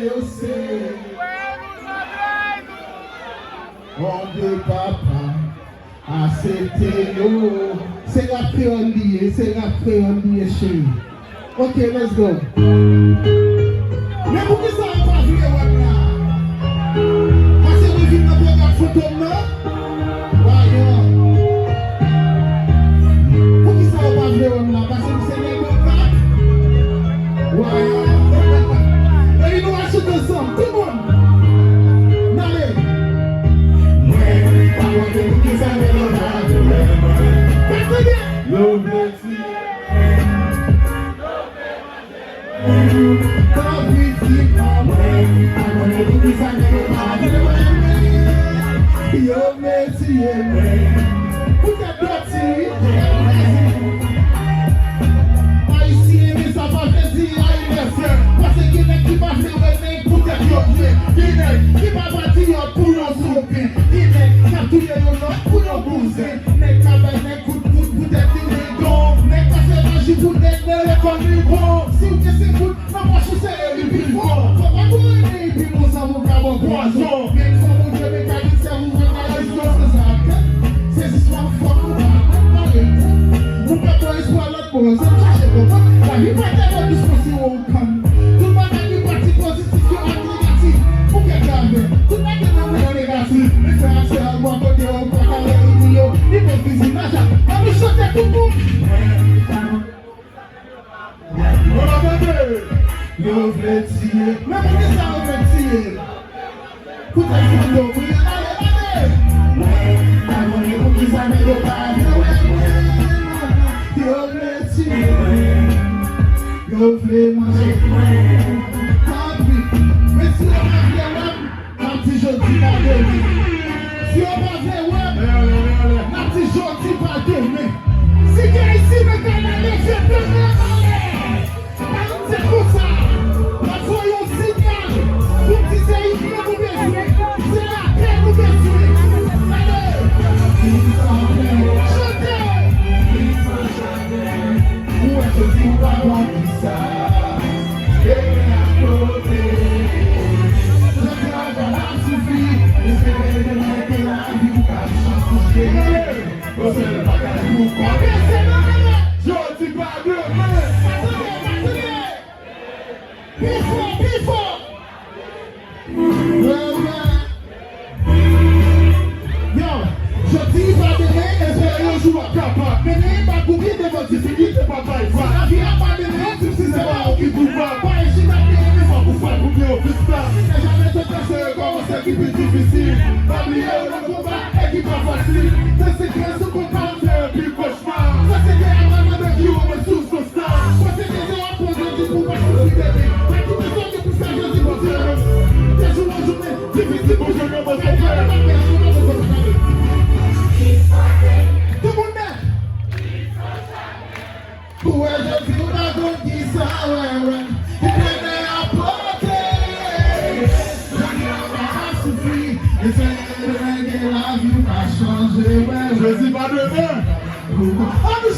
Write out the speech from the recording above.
yo c'est. On de papa, ah c'était yo. C'est la créole liée, chérie. Ok, let's go. Mais pourquoi ça n'a pas vu là? Parce que vous venez pour la photo là. Voyons. Pourquoi ça n'a pas vu là? Parce que vous savez le cap. Voyons. Et nous allons acheter ensemble, tout le monde. Allez. Yo, merci, pour ta petite haïtien, mais ça va faire dire anniversaire. Parce qu'il y a qui va faire un pour ta pied. Il y a qui va bâtir pour nos soupes. Il y a qui a tout les noms pour nos bouses. Mais qui a un coup de pouce pour ta télé. Mais qui a fait magie pour ta télé comme une bombe. Si vous êtes foot, ma poche c'est le plus fort. Faut pas vous aider, puis mon cerveau va avoir poison. Même sans mon Dieu, mais qu'à dire ça, vous va pas les choses. C'est histoire forte, vous pouvez pas espoir l'autre pour nous chercher comment. La vie pas tellement disposition au camp. Tout le monde a une partie positive qui est négative. Pour qu'elle garde. Tout le monde est dans le négatif. Les frères et sœurs, moi, côté au camp, à l'Église, ils vont visiter. On nous chante tout le monde. Yo vle tiye, men pou ki sa yo vle tiye? Pou ta yon do mwen, ale! Agone pou ki sa men yo pa yo vle tiye, yo vle manje Kapi, men si yo pa vle wap, nan ti jodi pa deme. Si yo pa vle wap, nan ti jodi pa deme. Si gen isi men kan ale, je te vle ale! C'est pour ça, la voyons signal, pour que c'est une vie nous besoin, c'est la paix nous besoin. Allez, chantez, où est-ce que tu vas voir ça? Et à côté, je travaille la suffit, espérer de mettre la vie qu'à changer. C'est le bagage pour quoi? Je dis pas de main. Before. Yo, je dis pas de main, espérer un jour capable. Mais n'est pas pour qui de votre difficulté, papa, il va. La vie a pas de main, si c'est pas qui vous va. Pas ici, la vie, il faut vous faire pour que vous puissiez pas. Et jamais te casser comme c'est qui est difficile. Pas oublier le combat et qui pas facile. C'est ce qui est sous contact, c'est un plus cauchemar. Ça c'est que la maman de Dieu, on est tous nos stars. Ça c'est que j'ai apposé du coup, parce que je suis bébé. Difficile pour je ne me fais pas. Tout le monde est. Où est-ce que tu m'as dit ça, ouais. Il est à porter. J'en ai pas suffi. Et c'est la vie qui a changé, ouais. Je dis pas demain. On nous